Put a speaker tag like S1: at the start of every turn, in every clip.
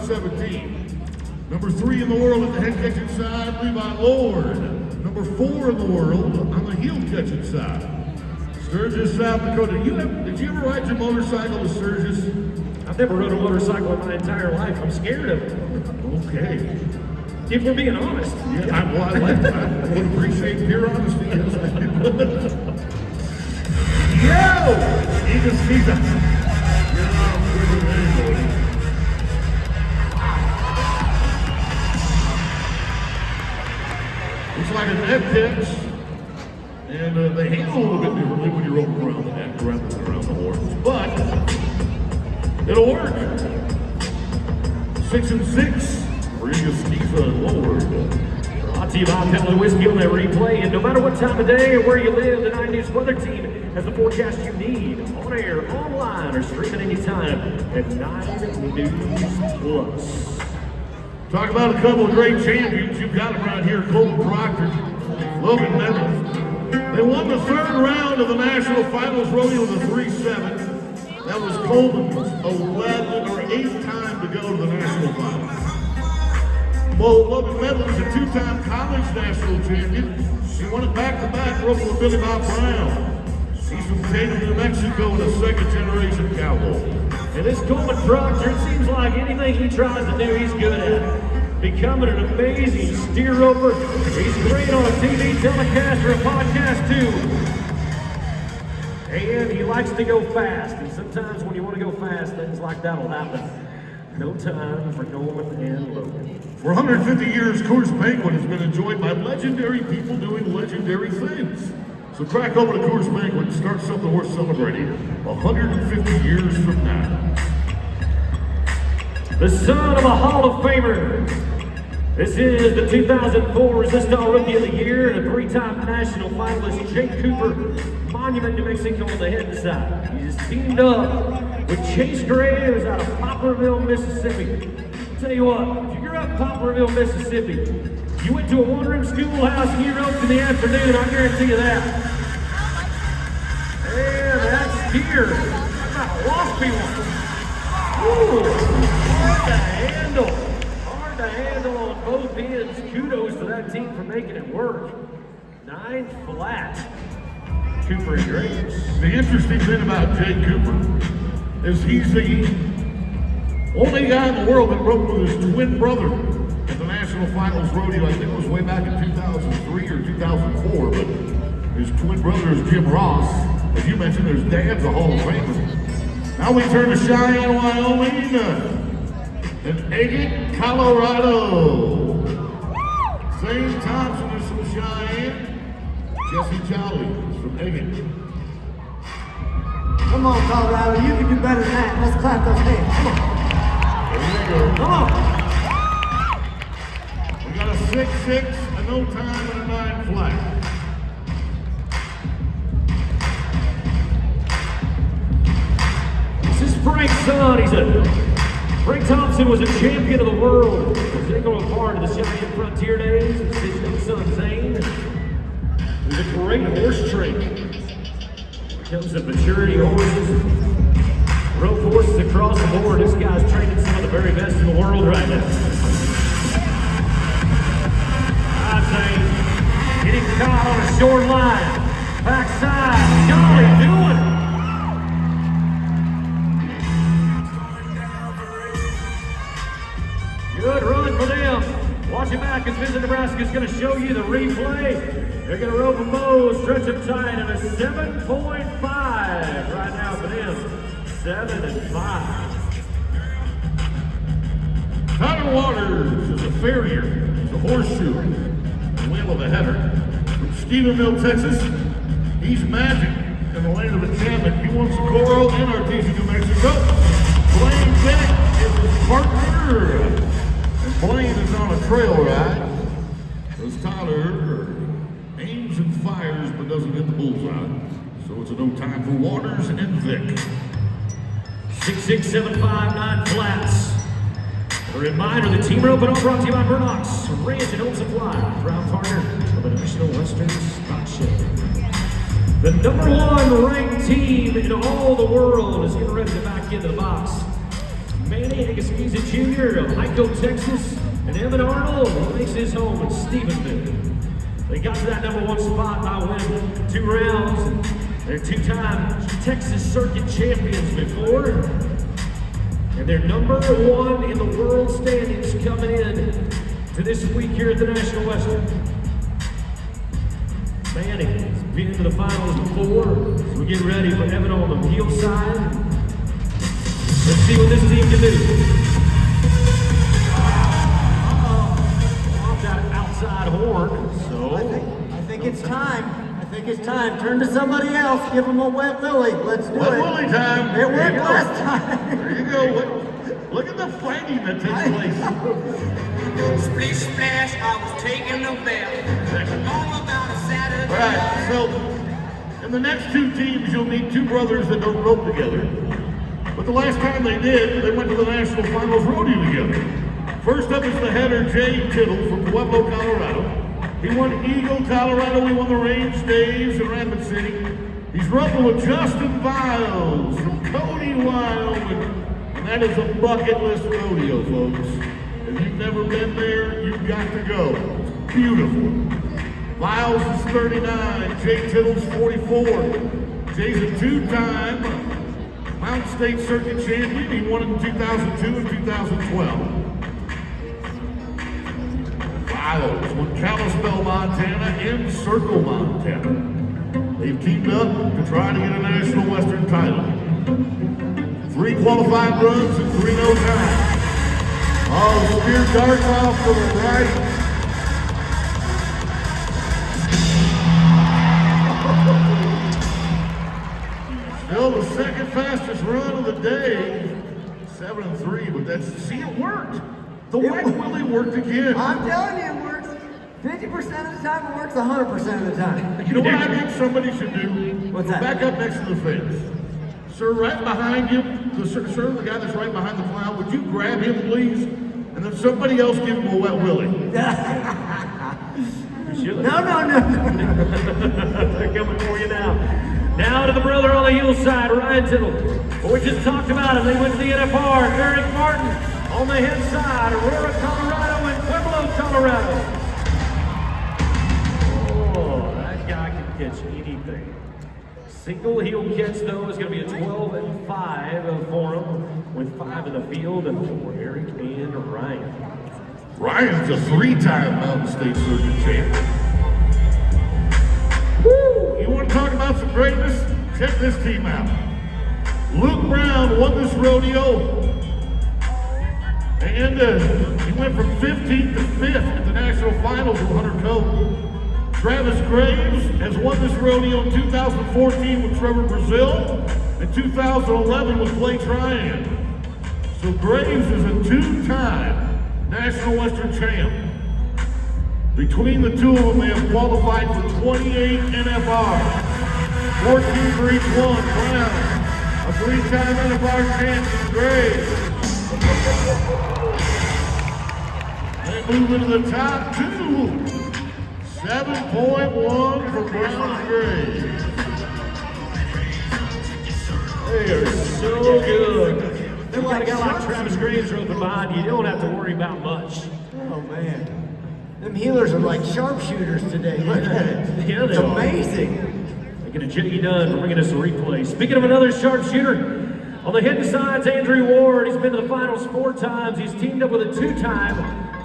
S1: 17. Number 3 in the world at the head catching side, Levi Lord. Number 4 in the world on the heel catching side. Sturgis, South Dakota. Did you ever ride your motorcycle to Sturgis?
S2: I've never rode a motorcycle in my entire life. I'm scared of it.
S1: Okay.
S2: If we're being honest.
S1: Yeah, I like that. I would appreciate pure honesty. Yo! He's a... You're not quicker than anybody. It's like a neck catch, and they handle a little bit differently when you roll around the neck, around the horns, but it'll work. 6 and 6, Riga Lord.
S2: Brought to you by Pepsi Whiskey on that replay, and no matter what time of day or where you live, the 9 News Weather Team has the forecast you need, on air, online, or streaming anytime at 9 News Plus.
S1: Talk about a couple of great champions. You've got them right here, Colton Proctor, Logan Medley. They won the 3rd round of the National Finals rodeo with a 3-7. That was Coleman's 11th or 8th time to go to the National Finals. Well, Logan Medley is a 2-time college national champion. She won it back-to-back, roping with Billy Bob Brown. She's from Tatum, New Mexico, and a 2nd-generation cowboy.
S2: And this Coleman Proctor, it seems like anything he tries to do, he's good at. Becoming an amazing steer roper. He's great on a TV telecast or a podcast too. And he likes to go fast. And sometimes when you want to go fast, things like that will happen. No time for Coleman and Logan.
S1: For 150 years, Coors Banquet has been enjoyed by legendary people doing legendary things. So crack open a Coors Banquet and start something worth celebrating 150 years from now.
S2: The son of a Hall of Famer. This is the 2004 Resistol Rookie of the Year and a 3-time national finalist, Jake Cooper, Monument, New Mexico on the head side. He's teamed up with Chase Graves out of Poplarville, Mississippi. I'll tell you what, if you grew up in Poplarville, Mississippi, you went to a one-room schoolhouse and you roped in the afternoon, I guarantee you that. And that's here. That's not a waspy one. Ooh, hard to handle. Hard to handle on both ends. Kudos to that team for making it work. 9 flat. Cooper and Graves.
S1: The interesting thing about Jake Cooper is he's the only guy in the world that roped with his twin brother at the National Finals Rodeo. I think it was way back in 2003 or 2004, but his twin brother is Jim Ross. As you mentioned, his dad's a Hall of Famer. Now we turn to Cheyenne, Wyoming, and Agate, Colorado. Zane Thompson is from Cheyenne. Jesse Jolly is from Agate.
S3: Come on, Colorado, you can do better than that. Let's clap those hands. Come on.
S1: There you go.
S3: Come on.
S1: We got a 6-6, a no time, and a 9 flat.
S2: This is Frank's son. Frank Thompson was a champion of the world. He's integral part of the Cheyenne Frontier Days. His young son Zane. He's a great horse trainer. When it comes to maturity horses, rope horses across the board, this guy's training some of the very best in the world right now. I'd say getting caught on a short line. Backside, Jolly doing it. Good run for them. Watch it back as Visit Nebraska is going to show you the replay. They're going to rope a bow, stretch them tight, and a 7.5 right now for them. 7 and 5.
S1: Tyler Waters is a farrier. He's a horseshoe. The wheel of a header. From Stephenville, Texas. He's magic in the land of enchantment. He won Socorro and Artesia, New Mexico. Blaine Bennett is his partner. And Blaine is on a trail ride. As Tyler aims and fires but doesn't hit the bullseye. So it's a no time for Waters and Vic.
S2: 6, 7, 5, 9 flats. A reminder, the team rope and all brought to you by Burnock's Ranch and Home Supply, proud partner of the National Western Stock Show. The #1 ranked team in all the world is getting ready to back into the box. Manny Agassiza Jr. of Hyco, Texas, and Evan Arnold, who makes his home in Stephenville. They got to that #1 spot by winning 2 rounds. They're 2-time Texas Circuit champions before. And they're #1 in the world standings coming in to this week here at the National Western. Manny has been to the finals before, so we get ready for Evan on the heel side. Let's see what this team can do. Off that outside horn, so.
S3: I think it's time. I think it's time. Turn to somebody else. Give them a wet willy. Let's do
S1: Wet
S3: it.
S1: willy time.
S3: It worked last time.
S1: There you go. Look at the fighting that takes place.
S4: Splish splash, I was taking a bath. All about a Saturday.
S1: All right, so in the next 2 teams, you'll meet 2 brothers that don't rope together. But the last time they did, they went to the National Finals rodeo together. First up is the header, Jay Tittle from Pueblo, Colorado. He won Eagle, Colorado. He won the Range Days in Rapid City. He's rubbing with Justin Viles from Cody, Wyoming. And that is a bucket list rodeo, folks. If you've never been there, you've got to go. It's beautiful. Viles is 39. Jay Tittle's 44. Jay's a 2-time Mountain State Circuit champion. He won it in 2002 and 2012. Viles won Kalispell, Montana, and Circle, Montana. They've teamed up to try to get a National Western title. 3 qualifying runs and 3 no time. Oh, spear darts off to the right. Still the second fastest run of the day. 7-3, but that's, see, it worked. The wet willy worked again.
S3: I'm telling you, it works. 50% of the time, it works 100% of the time.
S1: You know what I think somebody should do?
S3: What's
S1: Go
S3: that?
S1: back up next to the fence. Sir, right behind you, sir, the guy that's right behind the clown, would you grab him, please? And then somebody else give him a wet willy.
S3: No.
S2: They're coming for you now. Now to the brother on the heel side, Ryan Tittle. What we just talked about him. They went to the NFR. Derek Martin on the head side, Aurora, Colorado, and Pueblo, Colorado. Oh, that guy can catch anything. Single heel catch, though, is going to be a 12-5 for him, with 5 in the field and for Eric and Ryan.
S1: Ryan's a 3-time Mountain State Circuit champion. Woo! You want to talk about some greatness? Check this team out. Luke Brown won this rodeo, and he went from 15th to 5th at the National Finals with Hunter Coe. Travis Graves has won this rodeo in 2014 with Trevor Brazil, and 2011 with Blake Ryan. So Graves is a 2-time National Western champ. Between the 2 of them, they have qualified for 28 NFR. 14 for each one. Brown, a 3-time NFR champion, Graves. They move into the top 2. 7.1 for Brown and Graves.
S2: They are so good. They're like a guy like Travis Graves roping behind you. You don't have to worry about much.
S3: Oh, man. Them healers are like sharpshooters today. Look at it.
S2: Yeah, they
S3: it's
S2: are.
S3: amazing.
S2: They're going to jet you done for bringing us a replay. Speaking of another sharpshooter, on the hidden sides, Andrew Ward. He's been to the finals 4 times. He's teamed up with a 2-time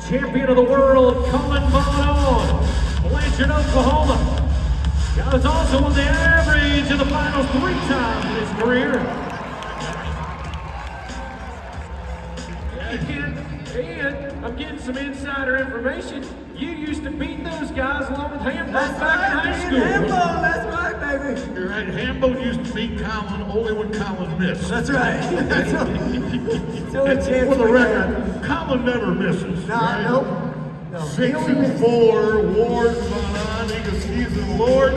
S2: champion of the world, Colin Bono, Blanchard, Oklahoma. Guy was also on the average of the finals 3 times in his career. And I'm getting some insider information. You used to beat those guys along with Hambo back in high school.
S3: Hambo, that's right, baby.
S1: You're right. Hambo used to beat Colin only when Colin missed.
S3: That's right. That's the only
S1: And
S3: chance
S1: for the
S3: we
S1: record, Colin never misses.
S3: No,
S1: right?
S3: nope. No.
S1: 6 and 4, Ward, Von Onnig, Season Lord.